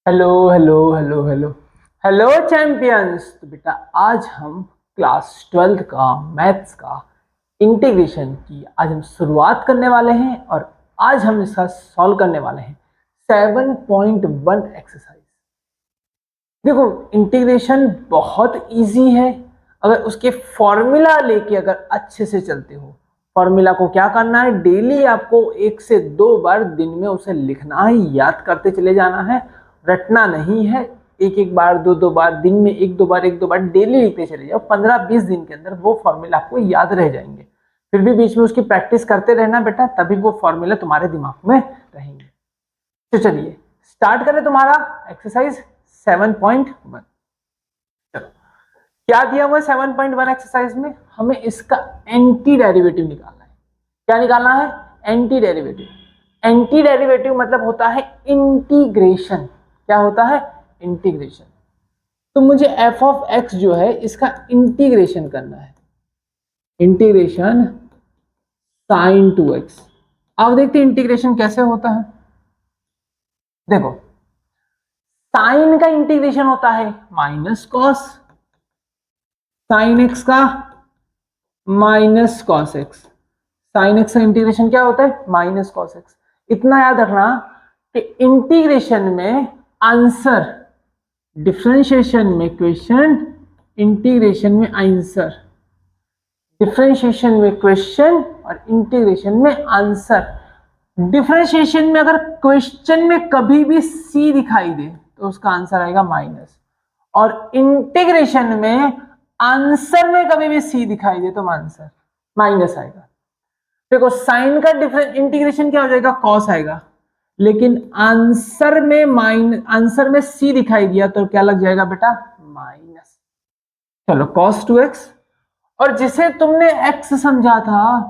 Hello hello hello hello hello champions. तो बेटा आज हम क्लास 12th का मैथ्स का इंटीग्रेशन की आज हम शुरुआत करने वाले हैं और आज हम इसका सॉल्व करने वाले हैं 7.1 एक्सरसाइज। देखो, इंटीग्रेशन बहुत इजी है अगर उसके फॉर्मूला लेके अगर अच्छे से चलते हो। फॉर्मूला को क्या करना है, डेली आपको 1 से 2 बार दिन में उसे लिखना है, याद करते चले जाना है, रटना नहीं है। एक एक बार, दो दो बार, दिन में एक दो बार डेली लिखते चले जाओ। 15-20 दिन के अंदर वो फॉर्मूला आपको याद रह जाएंगे। फिर भी बीच में उसकी प्रैक्टिस करते रहना बेटा, तभी वो फॉर्मूला तुम्हारे दिमाग में रहेंगे। तो चलिए स्टार्ट करें तुम्हारा एक्सरसाइज 7.1। चलो, क्या दिया हुआ है 7.1 एक्सरसाइज में, हमें इसका एंटी डेरिवेटिव निकालना है। क्या निकालना है? Anti derivative. एंटी डेरिवेटिव मतलब होता है इंटीग्रेशन। क्या होता है? इंटीग्रेशन। तो मुझे एफ ऑफ एक्स जो है इसका इंटीग्रेशन करना है। Integration sign to x. अब देखते हैं इंटीग्रेशन कैसे होता है। देखो, साइन का इंटीग्रेशन होता है माइनस कॉस, साइन एक्स का minus cos x. Sine x का इंटीग्रेशन क्या होता है? Minus cos x. इतना याद रखना कि इंटीग्रेशन में आंसर, डिफरेंशिएशन में क्वेश्चन, इंटीग्रेशन में आंसर। डिफरेंशिएशन में क्वेश्चन और इंटीग्रेशन में आंसर। डिफरेंशिएशन में अगर क्वेश्चन में कभी भी सी दिखाई दे तो उसका आंसर आएगा माइनस, और इंटीग्रेशन में आंसर में कभी भी सी दिखाई दे तो आंसर माइनस आएगा। देखो, साइन का डिफरेंट इंटीग्रेशन क्या हो जाएगा? कॉस आएगा, लेकिन आंसर में सी दिखाई दिया तो क्या लग जाएगा बेटा? माइनस। चलो, कॉस टू एक्स। और जिसे तुमने एक्स समझा था,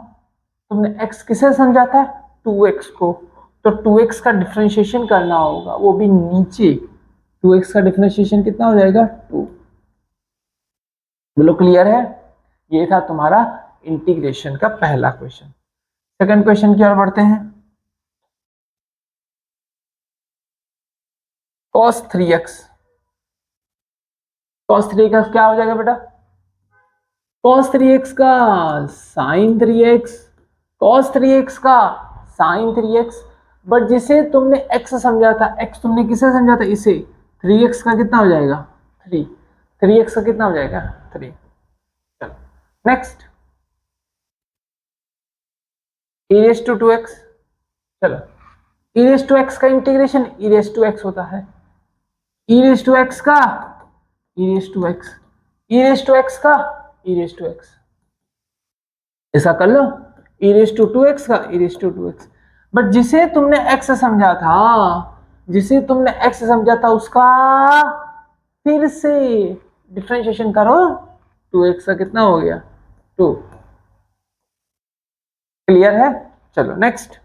तुमने एक्स किसे समझा था? 2x को। तो 2x का डिफरेंशिएशन करना होगा, वो भी नीचे। 2x का डिफरेंशिएशन कितना हो जाएगा? 2। बोलो क्लियर है? ये था तुम्हारा इंटीग्रेशन का पहला क्वेश्चन। सेकंड क्वेश्चन की ओर बढ़ते हैं। cos 3x। cos 3x क्या हो जाएगा बेटा? cos 3x का sin 3x, cos 3x का sin 3x। बट जिसे तुमने x समझा था, x तुमने किसे समझा था? इसे। 3x का कितना हो जाएगा? 3। 3x का कितना हो जाएगा? 3। चलो next, e raise to 2x। चलो, e रेस टू x का integration e raise to x होता है। e रेस टू x का e raise to x, e raise to x का e रेस टू x। ऐसा कर लो, e रेस टू 2x का e raise to 2x। But जिसे तुमने x समझा था, जिसे तुमने x समझा था उसका फिर से डिफरेंशिएशन करो। 2x का कितना हो गया? 2। क्लियर है? चलो नेक्स्ट।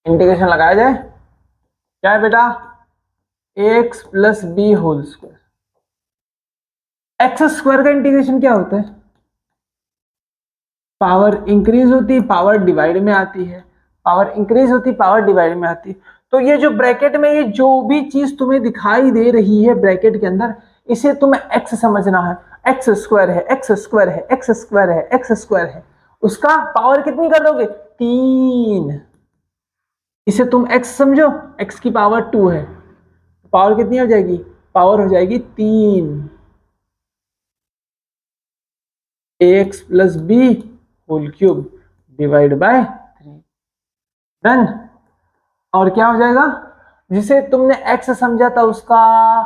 इंटीग्रेशन लगाया जाए। क्या है बेटा? X plus B whole square. X square का इंटीग्रेशन क्या होता है? पावर इंक्रीज होती है, पावर डिवाइड में आती है। पावर इंक्रीज होती, पावर डिवाइड में आती। तो ये जो ब्रैकेट में ये जो भी चीज तुम्हें दिखाई दे रही है ब्रैकेट के अंदर, इसे तुम्हें एक्स समझना है। एक्स स्क्वायर है, एक्स स्क्वायर है, एक्स स्क्वायर है, एक्स स्क्वायर है। उसका पावर कितनी कर दोगे? 3। इसे तुम एक्स समझो, एक्स की पावर 2 है, पावर कितनी हो जाएगी? पावर हो जाएगी 3। X plus B whole cube divide by 3। Done. और क्या हो जाएगा? जिसे तुमने x समझा था उसका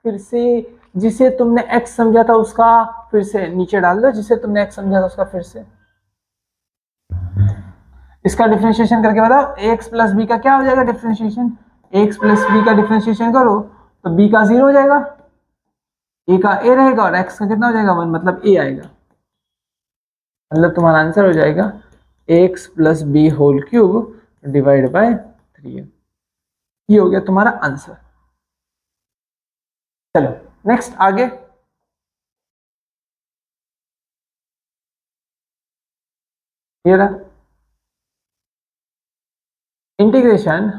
फिर से, जिसे तुमने x समझा था उसका फिर से नीचे डाल दो, जिसे तुमने x समझा था उसका फिर से। इसका डिफरेंशिएशन करके बताओ, x प्लस बी का क्या हो जाएगा डिफरेंशिएशन? x प्लस बी का डिफरेंशिएशन करो तो b का 0 हो जाएगा, a का a रहेगा और x का कितना हो जाएगा? 1, मतलब a आएगा। मतलब तुम्हारा आंसर हो जाएगा x plus B whole cube divide by 3। ये हो गया तुम्हारा आंसर। चलो नेक्स्ट आगे। ये रहा integration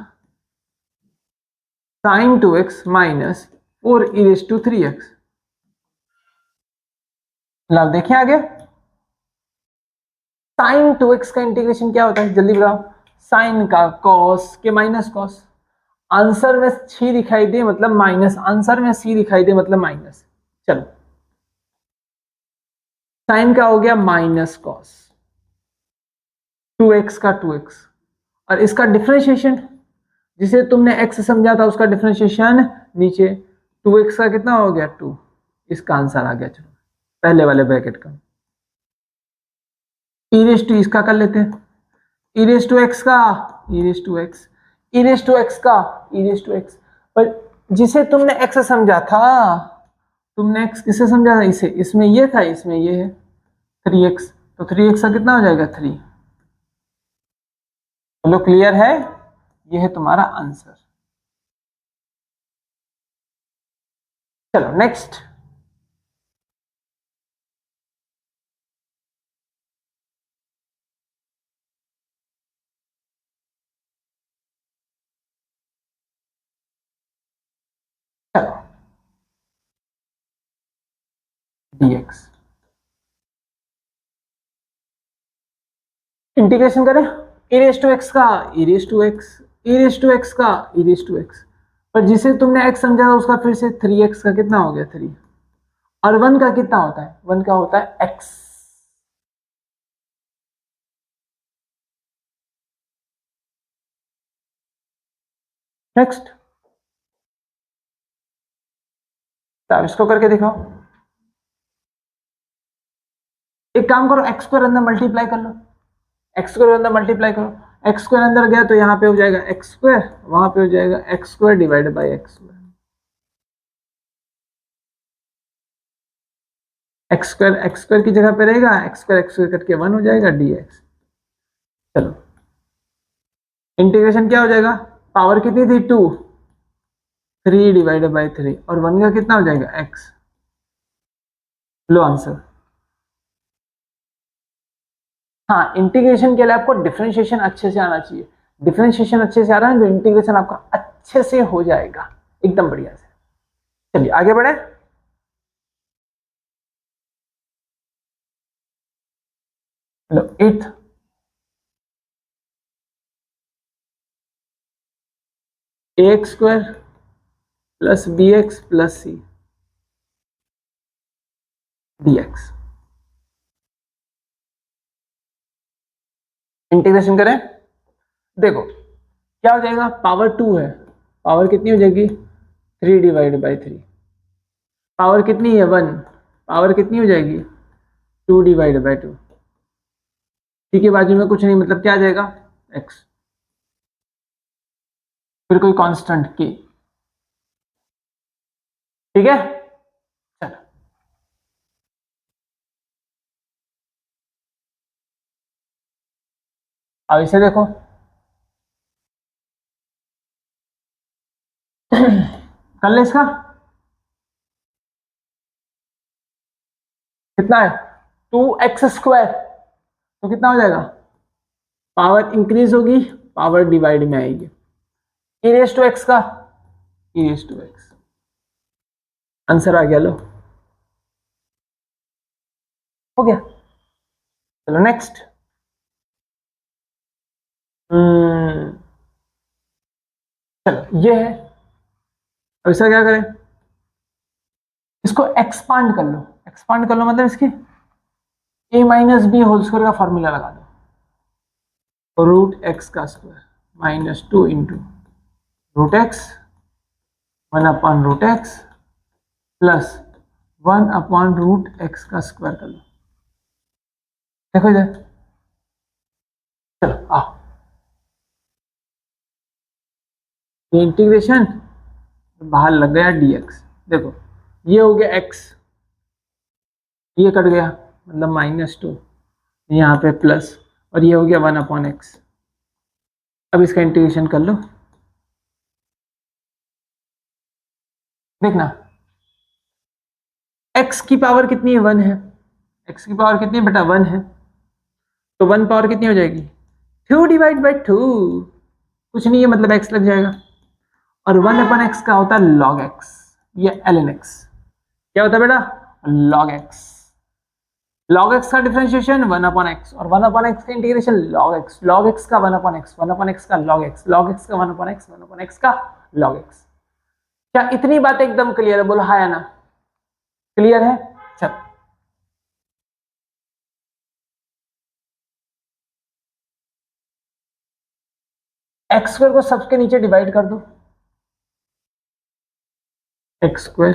sign 2x minus 4e⁻³ लाभ देखें आगे। साइन 2x का इंटीग्रेशन क्या होता है जल्दी बताओ। साइन का कॉस के माइनस कॉस। आंसर में सी दिखाई दे मतलब माइनस, आंसर में सी दिखाई दे मतलब माइनस। चलो साइन का हो गया माइनस कॉस 2x का 2x, और इसका डिफरेंशिएशन जिसे तुमने x समझा था उसका डिफरेंशिएशन नीचे 2x का कितना हो गया 2, इसका आंसर आ गया। चलो पहले वाले ब्रैकेट का e⁻² इसका कर लेते हैं, e⁻x का e⁻x, e⁻x का e⁻x, पर जिसे तुमने x समझा था, तुमने x किसे समझा था, इसे, इसमें ये था इसमें ये है 3x, तो 3x का कितना हो जाएगा 3। चलो क्लियर है, ये है तुम्हारा आंसर। चलो नेक्स्ट। चलो dx इंटीग्रेशन करें e⁻x का e⁻x, e⁻x का e⁻x, पर जिसे तुमने x समझा था उसका फिर से 3x का कितना हो गया 3, और 1 का कितना होता है, 1 का होता है x। नेक्स्ट, तो इसको करके दिखाओ। एक काम करो, x स्क्वायर अंदर मल्टीप्लाई कर लो, x स्क्वायर अंदर मल्टीप्लाई करो, x स्क्वायर अंदर गया तो यहाँ पे हो जाएगा x स्क्वायर, वहां पे हो जाएगा x square divided by x square. x square की जगह पे रहेगा x स्क्वायर कट के 1 हो जाएगा dx। चलो इंटीग्रेशन क्या हो जाएगा, पावर कितनी थी 2, 3 डिवाइडेड बाई 3, और 1 का कितना हो जाएगा x। लो आंसर। हाँ इंटीग्रेशन के लिए आपको डिफरेंशिएशन अच्छे से आना चाहिए, डिफरेंशिएशन अच्छे से आ रहा है तो इंटीग्रेशन आपका अच्छे से हो जाएगा एकदम बढ़िया से। चलिए आगे बढ़े। लो 8th, ax square plus bx plus c dx। Integration करें, देखो क्या हो जाएगा, पावर 2 है, पावर कितनी हो जाएगी 3 डिवाइड बाई 3, पावर कितनी है 1, पावर कितनी हो जाएगी 2 डिवाइड बाई 2, ठीक है बाजू में कुछ नहीं मतलब क्या आ जाएगा x, फिर कोई कांस्टेंट k, ठीक है। चलो अब इसे देखो कर ले, इसका कितना है 2x स्क्वायर, तो कितना हो जाएगा, पावर इंक्रीज होगी पावर डिवाइड में आएगी, e⁻x का e⁻x, आंसर आ गया। लो हो गया। चलो नेक्स्ट। चलो ये है, अब इसका क्या करें, इसको एक्सपांड कर लो, एक्सपांड कर लो मतलब इसके a minus B whole square का फॉर्मूला लगा दो, रूट एक्स का square minus 2 into root X 1 upon root X plus 1 upon root X का स्क्वायर कर लो। देखो इधर, चलो आओ, ये इंटीग्रेशन बाहर लग गया dx, देखो ये हो गया x, ये कट गया मतलब -2, यहाँ पे प्लस, और ये हो गया 1 अपॉन एक्स। अब इसका इंटीग्रेशन कर लो, देखना x की पावर कितनी है 1 है, x की पावर कितनी है बेटा 1 है, तो 1 पावर कितनी हो जाएगी 2 डिवाइड बाई 2, कुछ नहीं है, मतलब x लग जाएगा। और 1/x का होता है log x, ये ln x। क्या होता है बेटा? log x। log x का डिफरेंशिएशन 1/x, और 1/x का integration log x। log x का 1/x, 1/x का log x, log x का 1/x, 1/x का log x। क्या इतनी बात एकदम क्लियर है? बोलो हाँ या ना। क्लियर है? चल, एक्स स्क्वायर को सबके नीचे डिवाइड कर दो। एक्स स्क्वायर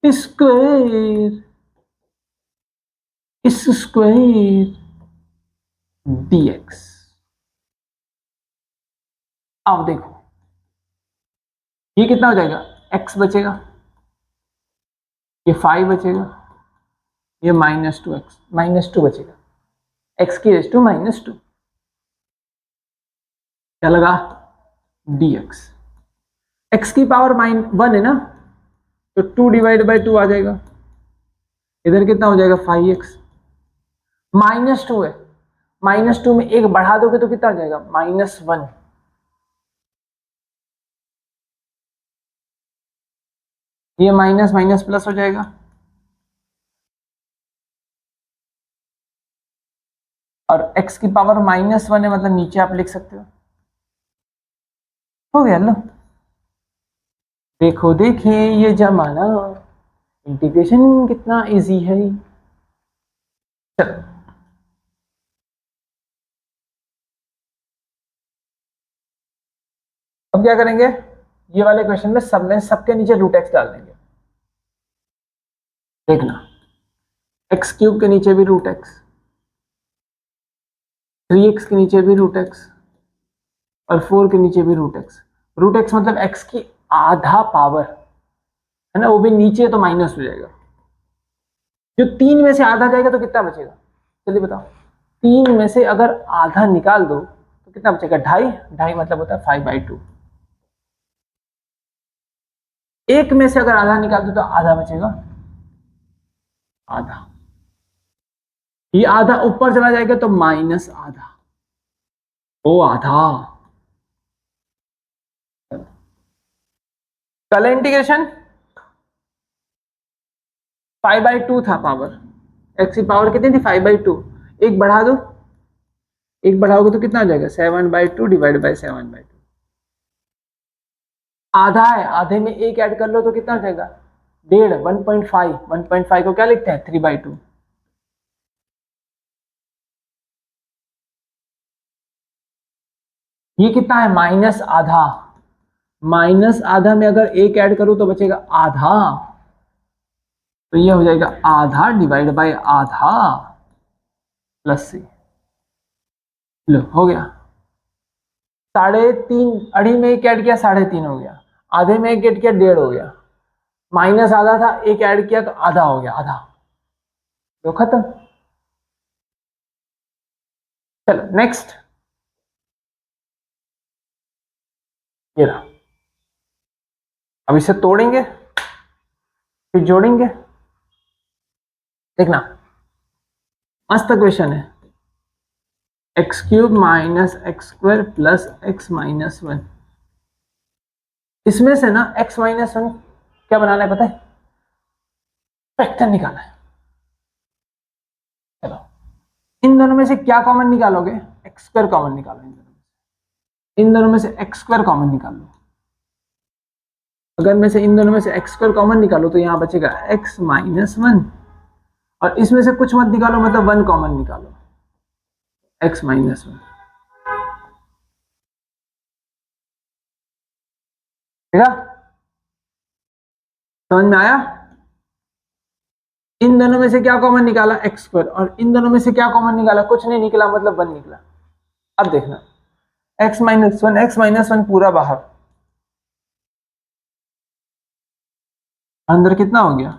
स्क्वायर इस स्क्वायर dx। अब देखो ये कितना हो जाएगा? x बचेगा, ये 5 बचेगा, ये -2x, -2 बचेगा, x की रेज टू -2। क्या लगा? dx। x की पावर -1 है ना, तो 2 डिवाइड बाई 2 आ जाएगा। इधर कितना हो जाएगा? 5x। -2 है, -2 में एक बढ़ा दोगे तो कितना हो जाएगा? -1। ये माइनस माइनस प्लस हो जाएगा। और x की पावर -1 है, मतलब नीचे आप लिख सकते हो गया। लो देखो देखे ये जमाना, इंटीग्रेशन कितना इजी है। चलो अब क्या करेंगे? ये वाले क्वेश्चन में सबके नीचे √x डाल देंगे। देखना, x³ के नीचे भी √x, 3x के नीचे भी √x, और 4 के नीचे भी √x। √x मतलब x की आधा पावर है ना, वो भी नीचे तो माइनस हो जाएगा। जो 3 में से आधा जाएगा तो कितना बचेगा? जल्दी बताओ। 3 में से अगर आधा निकाल दो तो कितना बचेगा? 2.5। 2.5 मतलब होता है 5/2। एक में से अगर आधा निकाल दो तो आधा बचेगा, आधा। ये आधा ऊपर चला जाएगा तो -आधा, ओ आधा। कल इंटीग्रेशन 5/2 था पावर, x की पावर कितनी थी? 5/2। एक बढ़ा दो, एक बढ़ाओगे तो कितना आ जाएगा? 7/2 डिवाइड बाई 7/2। आधा है, आधे में एक ऐड कर लो तो कितना हो जाएगा? 1.5, 1.5। 1.5 को क्या लिखते हैं? 3/2। ये कितना है? -आधा। -आधा में अगर एक ऐड करूं तो बचेगा आधा, तो ये हो जाएगा आधा डिवाइड बाय आधा प्लस c। लो हो गया। 3.5, अड़ी में एक ऐड किया 3.5 हो गया, आधे में एक ऐड किया 1.5 हो गया, -आधा था एक ऐड किया तो आधा हो गया, आधा। तो खत्म। चलो नेक्स्ट, ये रहा। अब इसे तोड़ेंगे फिर जोड़ेंगे। देखना मस्त क्वेश्चन है। x³ -x² plus x -1। इसमें से ना x -1 क्या बनाना है पता है? फैक्टर निकालना है। चलो इन दोनों में से क्या कॉमन निकालोगे? x² कॉमन निकालो। इन दोनों में से x² कॉमन निकाल लो। अगर में से इन दोनों में से x² कॉमन निकालो तो यहां बचेगा x -1, और इसमें से कुछ मत निकालो, मतलब 1 कॉमन निकालो, x -1। ठीक है? समझ में आया? इन दोनों में से क्या कॉमन निकाला? x², और इन दोनों में से क्या कॉमन निकाला? कुछ नहीं निकला, मतलब 1 निकला। अब देखना x -1 पूरा बाहर, अंदर कितना हो गया?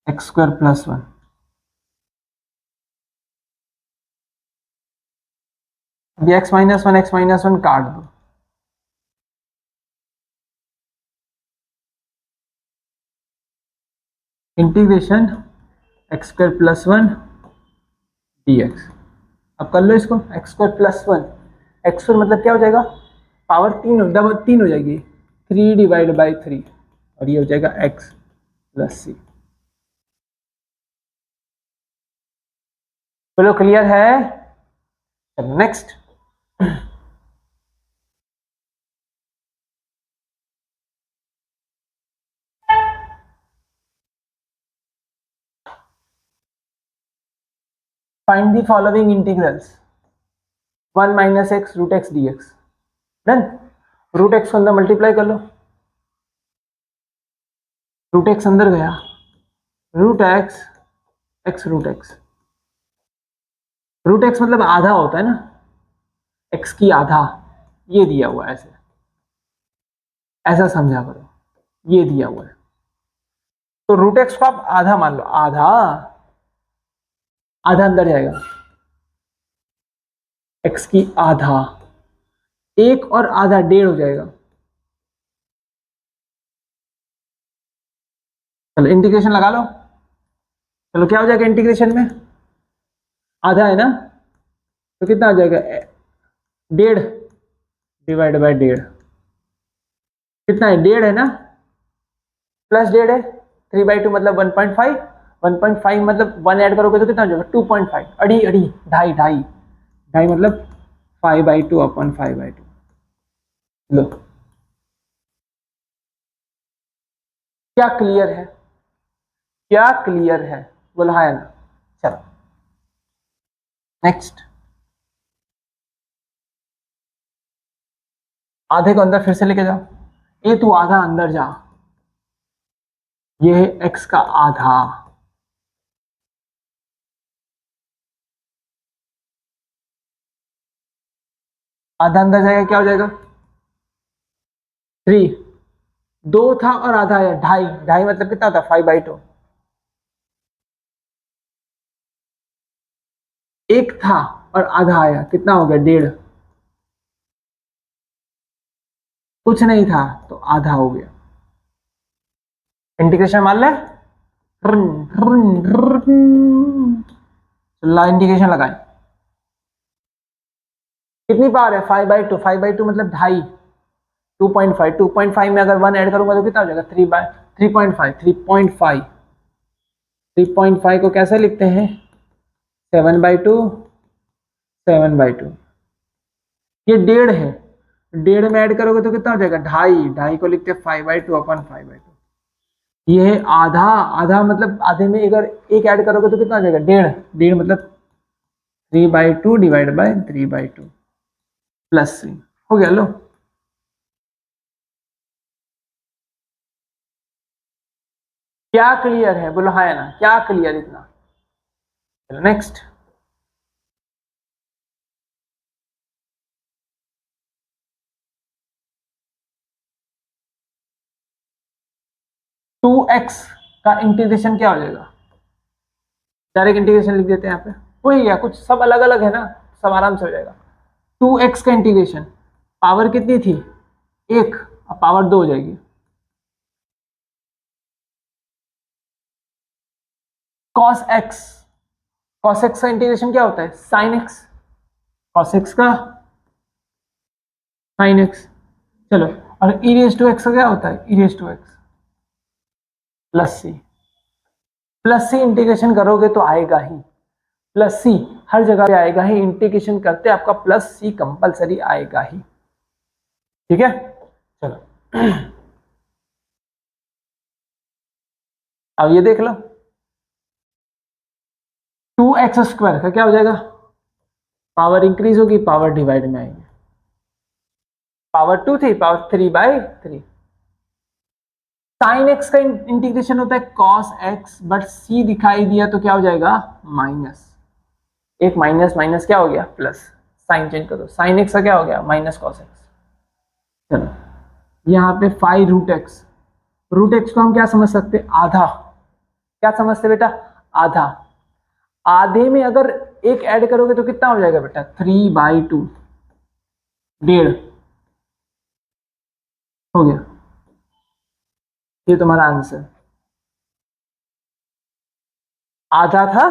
x² + 1। अभी x -1 काट दो, इंटीग्रेशन x² + 1 dx। अब कर लो इसको, x square plus one, x square मतलब क्या हो जाएगा, पावर तीन डबल तीन हो जाएगी, 3/3, और ये हो जाएगा एक्स प्लस सी। चलो क्लियर है। Next, find the following integrals, 1 minus X root X D X. Done. Root X को अंदर मल्टीप्लाई कर लो, रूट एक्स अंदर गया, root X, X root X, root X मतलब आधा होता है ना, एक्स की आधा, ये दिया हुआ है, ऐसे ऐसा समझा करो, ये दिया हुआ है, तो रूट एक्स को आप आधा मान लो, आधा, आधा अंदर जाएगा, एक्स की आधा, एक और आधा डेढ़ हो जाएगा। चलो इंटीग्रेशन लगा लो, चलो क्या हो जाएगा इंटीग्रेशन में, आधा है ना, तो कितना आ जाएगा, डेढ़ डिवाइड बाय डेढ़, कितना है, डेढ़ है ना, प्लस डेढ़ है, 3/2 मतलब 1.5, 1.5 मतलब वन ऐड करोगे तो कितना हो जाएगा, 2.5, अड़ी अड़ी, ढाई ढाई, ढाई मतलब 5/2 अपन 5/2। लो, क्या क्लियर है, क्या क्लियर है, बोला है ना। चलो नेक्स्ट, आधे को अंदर फिर से लेके जाओ, ये तू आधा अंदर जा, ये है एक्स का आधा, आधा अंदर जाएगा क्या हो जाएगा, 3, दो था और आधा आया, ढाई, ढाई मतलब कितना था, 5/2, एक था और आधा आया, कितना हो गया, डेढ़, कुछ नहीं था तो आधा हो गया, इंटीग्रेशन मान ले, ला इंटीग्रेशन लगाए, कितनी पावर है, 5/2, 5/2 मतलब ढाई, 2.5, 2.5 में अगर वन ऐड करूंगा तो कितना हो जाएगा, 3/3.5, 3.5, 3.5 को कैसे लिखते हैं, 7/2, 7/2, ये डेढ़ है, डेढ़ में ऐड करोगे तो कितना हो जाएगा, ढाई, ढाई को लिखते हैं 5/2 अपन 5/2, ये है आधा, आधा मतलब आधे में अगर एक ऐड करोगे तो कितना हो जाएगा, डेढ़, डेढ़ मतलब 3/2 डिवाइड बाय 3/2 प्लस 3, हो गया लो। क्या क्लियर है, बोलो हाँ है ना, क्या क्लियर इतना। चलो नेक्स्ट, 2x का इंटीग्रेशन क्या हो जाएगा, डायरेक्ट इंटीग्रेशन लिख देते हैं यहाँ पे, वही है, कुछ सब अलग अलग है ना, सब आराम से हो जाएगा। 2x का इंटीग्रेशन, पावर कितनी थी, एक, अब पावर दो हो जाएगी, cos x, cos x का इंटीग्रेशन क्या होता है, sin x, cos x का sin x, चलो, और e रेज टू x का क्या होता है, e raise to x plus C, plus C integration करोगे तो आएगा ही, प्लस सी हर जगह पे आएगा ही, इंटीग्रेशन करते आपका प्लस सी कंपलसरी आएगा ही, ठीक है। चलो अब ये देख लो, 2x² का क्या हो जाएगा, पावर इंक्रीज होगी, पावर डिवाइड में आएगी, पावर 2 थी, पावर 3/3, साइन एक्स का इंटीग्रेशन होता है कॉस एक्स, बट सी दिखाई दिया तो क्या हो जाएगा, माइनस, एक माइनस माइनस क्या हो गया, प्लस, साइन चेंज करो, साइन एक्स का क्या हो गया, माइनस कॉस एक्स। चलो यहाँ पे 5√x, रूट एक्स को हम क्या समझ सकते हैं, आधा, क्या समझते बेटा, आधा, आधे में अगर एक ऐड करोगे तो कितना हो जाएगा बेटा, 3/2, डेढ़, हो गया, ये तुम्हारा आंसर, आधा था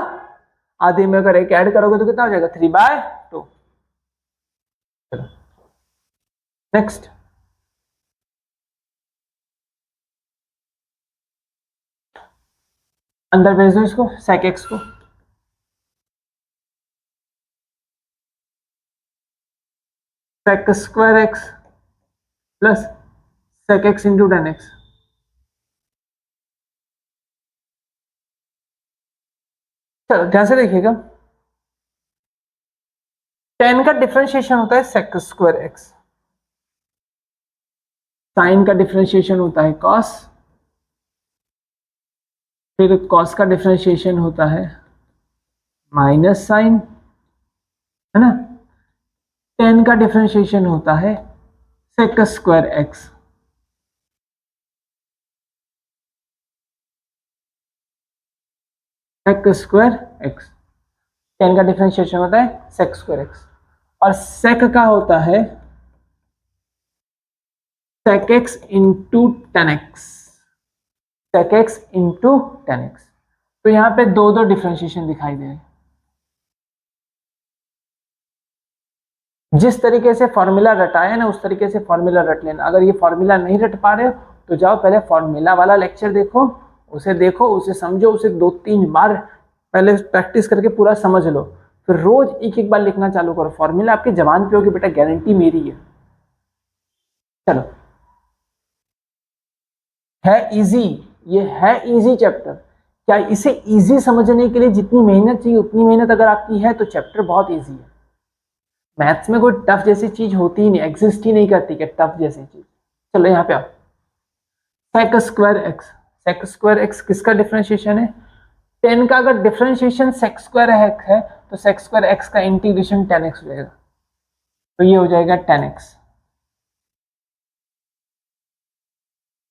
आधे में अगर एक ऐड करोगे तो कितना हो जाएगा 3/2। चलो नेक्स्ट, अंदर भेज दो इसको sec x को, sec square x plus sec x into tan x। चलो ध्यान से देखिएगा, tan का डिफरेंशिएशन होता है sec स्क्वायर x, sin का डिफरेंशिएशन होता है cos, फिर cos का डिफरेंशिएशन होता है माइनस साइन, है ना। tan का डिफरेंशिएशन होता है sec square x, sec square x, tan का डिफरेंशिएशन होता है sec स्क्वायर x, और sec का होता है sec x into tan x, sec x into tan x। तो यहाँ पे दो दो डिफरेंशिएशन दिखाई दे रहे हैं। जिस तरीके से फॉर्मूला रटाया ना उस तरीके से फॉर्मूला रट लेना। अगर ये फॉर्मूला नहीं रट पा रहे हो तो जाओ पहले फॉर्मूला वाला लेक्चर देखो, उसे समझो, उसे 2-3 बार पहले प्रैक्टिस करके पूरा समझ लो, फिर रोज एक एक बार लिखना चालू करो। फॉर्मूला आपकी जबान पे होगी बेटा, गारंटी मेरी है। चलो, है इजी, ये है इजी चैप्टर। क्या इसे इजी समझने के लिए जितनी मेहनत चाहिए उतनी मेहनत अगर आपकी है तो चैप्टर बहुत इजी है। मैथ्स में कोई टफ जैसी चीज होती ही नहीं, एग्जिस्ट ही नहीं करती कि टफ जैसी चीज। चलो यहाँ पे आओ, sec square X, sec square X किसका डिफरेंशिएशन है? 10 का अगर डिफरेंशिएशन सेक स्क्वायर एक्स है तो सेक स्क्वायर एक्स का इंटीग्रेशन 10x हो जाएगा, तो ये हो जाएगा 10x।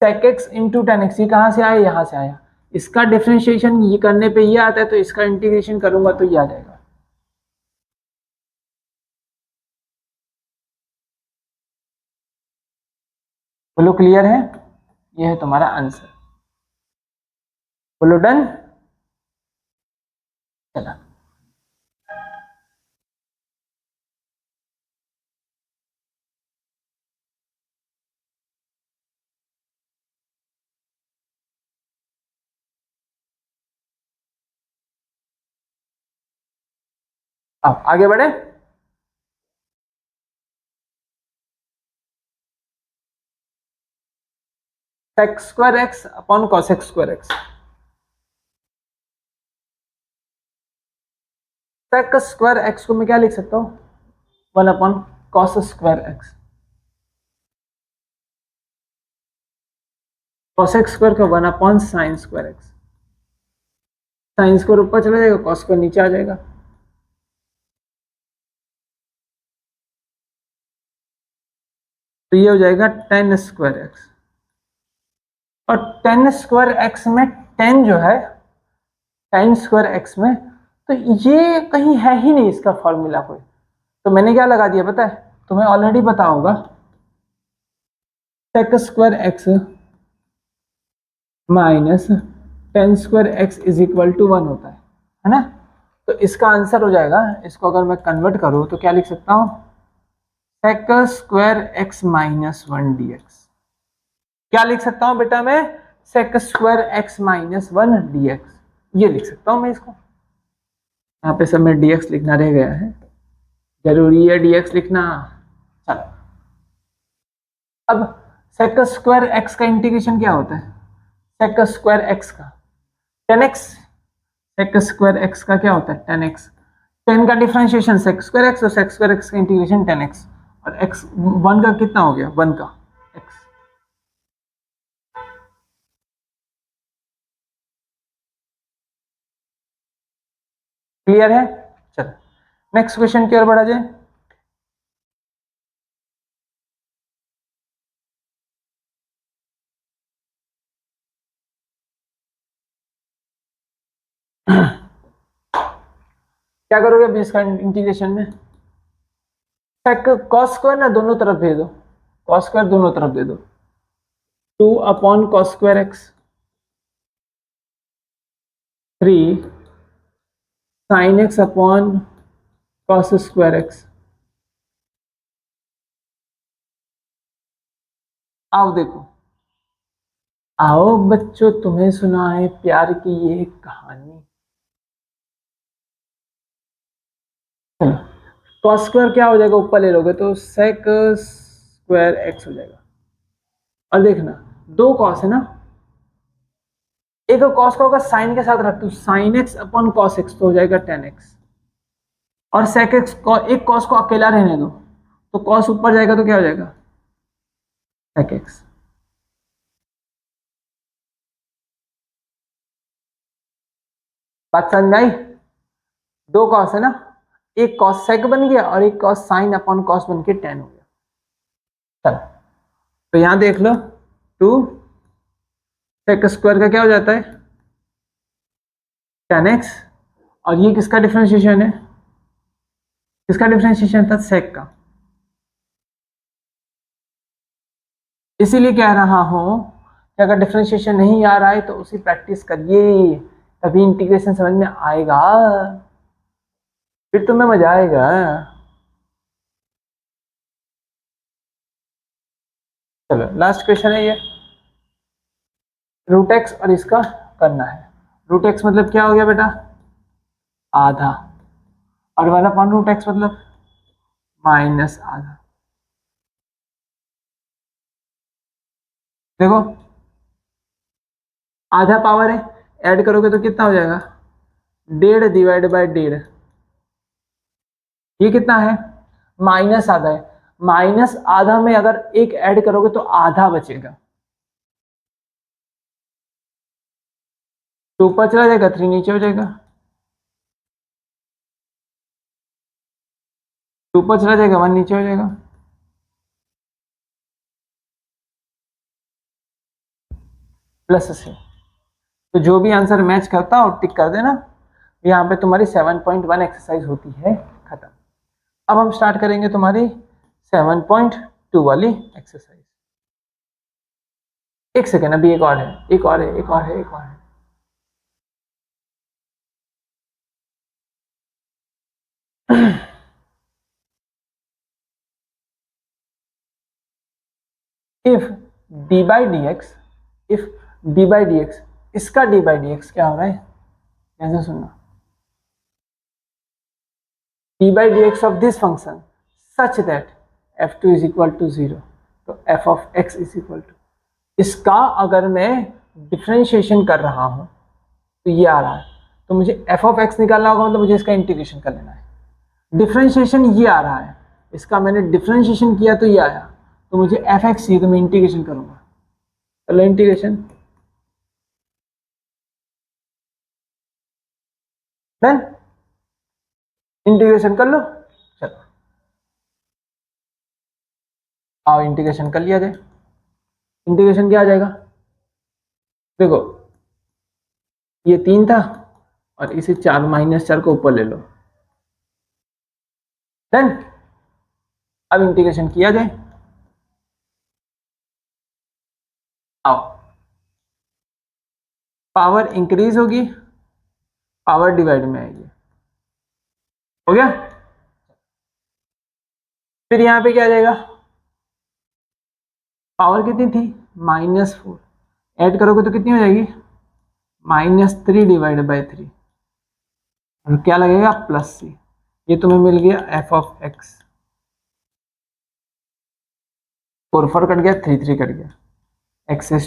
सेक एक्स इंटू 10x, ये कहां से आया? यहां से आया। इसका डिफरेंशिएशन ये करने पे ये आता है तो इसका इंटीग्रेशन करूंगा तो ये आ जाएगा। बोलो क्लियर है? ये है तुम्हारा आंसर। बोलो डन। चला, अब आगे बढ़े। Sec square X upon cosec square X. Sec square X को मैं क्या लिख सकता हूं? 1 upon cos square X. Cosec square का 1 upon sine square X. Sine square ऊपर चला जाएगा, कॉस स्क्वायर नीचे आ जाएगा। तो ये हो जाएगा 10 स्क्वायर एक्स। और 10 स्क्वायर एक्स में 10 जो है 10 स्क्वायर एक्स में, तो ये कहीं है ही नहीं इसका फॉर्मूला कोई। तो मैंने क्या लगा दिया पता है तुम्हें? ऑलरेडी पता होगा, sec square X minus 10 square X is equal to 1 होता है ना। तो इसका आंसर हो जाएगा, इसको अगर मैं कन्वर्ट करूं तो क्या लिख सकता हूं? Sec square X minus 1 dx। क्या लिख सकता हूं बेटा मैं? Sec square X minus 1 dx, ये लिख सकता हूं मैं इसको। यहाँ पे सब में dx लिखना रह गया है, जरूरी है dx लिखना। चलो, अब सेक स्क्वायर एक्स का इंटीग्रेशन क्या होता है? सेक स्क्वायर एक्स का 10x, सेक स्क्वायर एक्स का क्या होता है? 10x। 10 का डिफरेंशिएशन सेक स्क्वायर एक्स और सेक स्क्वायर एक्स का इंटीग्रेशन 10x, और x 1 का कितना हो गया? 1 का x। क्लियर है? चलो नेक्स्ट क्वेश्चन की ओर बढ़ा जाए। क्या करोगे अभी इसका इंटीग्रेशन में? सेक कॉस स्क्वायर ना दोनों तरफ दे दो, कॉस स्क्वायर दोनों तरफ दे दो। 2 upon cos square x 3 sine x upon cos square x. आओ देखो, आओ बच्चों, तुम्हें सुना है प्यार की ये कहानी। चलो, कॉस स्क्वायर क्या हो जाएगा, ऊपर ले लोगे तो सेक स्क्वायर एक्स हो जाएगा। और देखना, दो कॉस है ना, एक कॉस का होगा साइन के साथ रख दो, sine x upon cos x तो हो जाएगा टेन एक्स। और सेक एक्स, एक कॉस को अकेला रहने दो, तो कॉस ऊपर जाएगा तो क्या हो जाएगा, सेक एक्स। बात समझ आई? दो कॉस है ना, एक कॉस सेक बन गया और एक कॉस साइन अपॉन कॉस बन के टेन हो गया। चलो, तो यहां देख लो, टू सेक स्क्वायर का क्या हो जाता है, टेन एक्स। और ये किसका डिफरेंशिएशन है, किसका डिफरेंशिएशन था, सेक का। इसीलिए कह रहा हूं कि अगर डिफरेंशिएशन नहीं आ रहा है तो उसी प्रैक्टिस करिए, तभी इंटीग्रेशन समझ में आएगा, फिर तुम्हें मजा आएगा। चलो, लास्ट क्वेश्चन है ये, रूट एक्स और इसका करना है। रूट एक्स मतलब क्या हो गया बेटा, आधा, और 1/√x मतलब माइनस आधा। देखो, आधा पावर है, ऐड करोगे तो कितना हो जाएगा, 1.5 डिवाइड बाय 1.5। ये कितना है, माइनस आधा है, माइनस आधा में अगर एक ऐड करोगे तो आधा बचेगा, तो ऊपर चला जाएगा, 3 नीचे हो जाएगा, तो ऊपर चला जाएगा, 1 नीचे हो जाएगा। प्लस से, तो जो भी आंसर मैच करता हो टिक कर देना। यहाँ पे तुम्हारी 7.1 एक्सरसाइज होती है खत्म। अब हम स्टार्ट करेंगे तुम्हारी 7.2 वाली एक्सरसाइज। एक सेकेंड, अभी एक और है, एक और है, एक और है, एक और है। If D by D X, if D by D X, इसका डी बाई डी एक्स क्या हो रहा है, कैसे सुनना, D by D X of this function such that f2 is equal to 0, तो f of x is equal to, इसका अगर मैं डिफ्रेंशिएशन कर रहा हूं तो ये आ रहा है, तो मुझे f ऑफ x निकालना होगा, मतलब मुझे इसका इंटीग्रेशन कर लेना है। डिफ्रेंशिएशन ये आ रहा है, इसका मैंने डिफ्रेंशिएशन किया तो ये आया, तो मुझे एफ एक्स चाहिए, तो मैं इंटीग्रेशन करूंगा। चलो इंटीग्रेशन डन, इंटीग्रेशन कर लो। चलो आओ इंटीग्रेशन कर लिया जाए। इंटीग्रेशन क्या आ जाएगा, देखो ये 3 था और इसे 4 -4 को ऊपर ले लो, डन। अब इंटीग्रेशन किया जाए, आओ, पावर इंक्रीज होगी, पावर डिवाइड में आएगी, हो गया। फिर यहां पे क्या आ जाएगा, पावर कितनी थी, -4, ऐड करोगे तो कितनी हो जाएगी, -3 डिवाइड बाई 3, और क्या लगेगा, प्लस सी। ये तुम्हें मिल गया एफ ऑफ एक्स, 4 कट गया, 3 कट गया, x⁴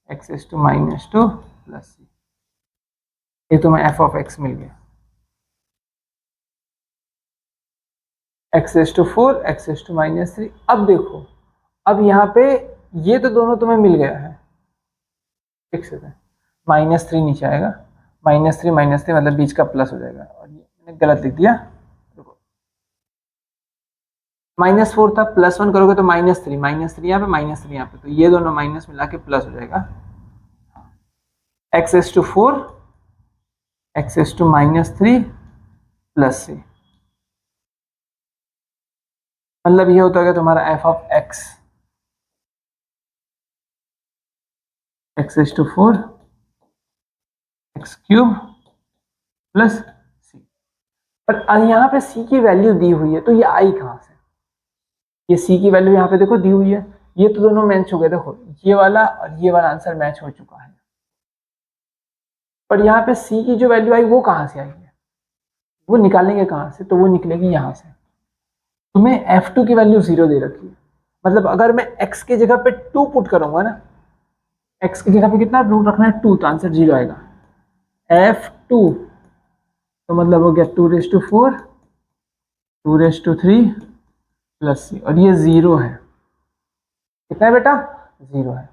x⁻² प्लस सी, ये तुम्हें एफ ऑफ एक्स मिल गया, x⁴ x⁻3। अब देखो, अब यहाँ पे ये तो दोनों तुम्हें मिल गया है, ठीक से, -3 नीचे आएगा, -3 मतलब बीच का प्लस हो जाएगा, और ये मैंने गलत लिख दिया, -4 था, +1 करोगे तो -3 यहाँ पे, -3 यहाँ पे, तो ये दोनों माइनस मिला के प्लस हो जाएगा, x⁴ x⁻3 प्लस सी, मतलब ये होता है तुम्हारा F of X, x⁴ x³ plus C. पर यहाँ पे सी की वैल्यू दी हुई है तो ये आई कहाँ से? ये सी की वैल्यू यहाँ पे देखो दी हुई है, ये तो दोनों मैच हो गए, देखो ये वाला और ये वाला आंसर मैच हो चुका है। पर यहाँ पे सी की जो वैल्यू आई वो कहाँ से आई है, वो निकालेंगे कहाँ से? तो वो निकलेगी यहाँ से। तुम्हें F2 की वैल्यू 0 दे रखी है, मतलब अगर मैं x की जगह पे 2 पुट करूंगा ना, x की जगह पे कितना रूट रखना है 2, तो आंसर 0 आएगा। F2 तो मतलब हो गया 2⁴, 2⁵ प्लस सी, और ये 0 है। कितना है बेटा? 0 है।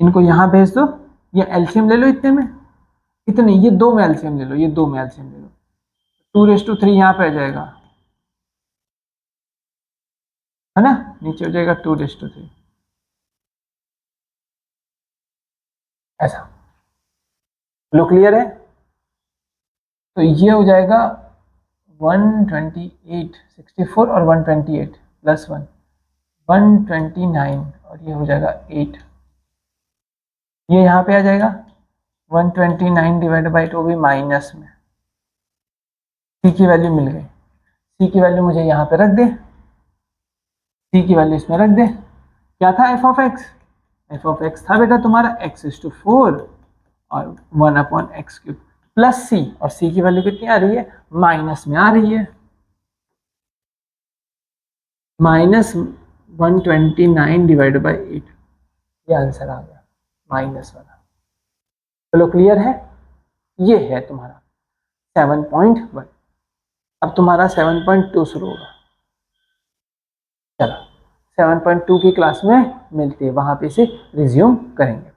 इनको यहाँ भेज दो, ये एलसीएम ले लो इतने में, इतने, ये 2 में एलसीएम ले लो, ये 2 में एलसीएम ले लो, 2⁵ यहाँ पे आ जाएगा, है ना, नीचे हो जाएगा 2⁵, ऐसा। लो क्लियर है? तो ये हो जाएगा 128, 64 और 128 प्लस 1, 129, और ये हो जाएगा 8। ये यहाँ पे आ जाएगा 129 डिवाइड बाई 2 भी माइनस में। सी की वैल्यू मिल गई, सी की वैल्यू मुझे यहाँ पे रख दे, सी की वैल्यू इसमें रख दे। क्या था? F of x, F of x था बेटा तुम्हारा x⁴ और 1/x³ प्लस सी, और सी की वैल्यू कितनी आ रही है? माइनस में आ रही है, -129 डिवाइड बाई 8, ये आंसर आ गया -1। चलो क्लियर है? ये है तुम्हारा 7.1। अब तुम्हारा 7.2 शुरू होगा। चलो 7.2 की क्लास में मिलते हैं, वहां पे से रिज्यूम करेंगे।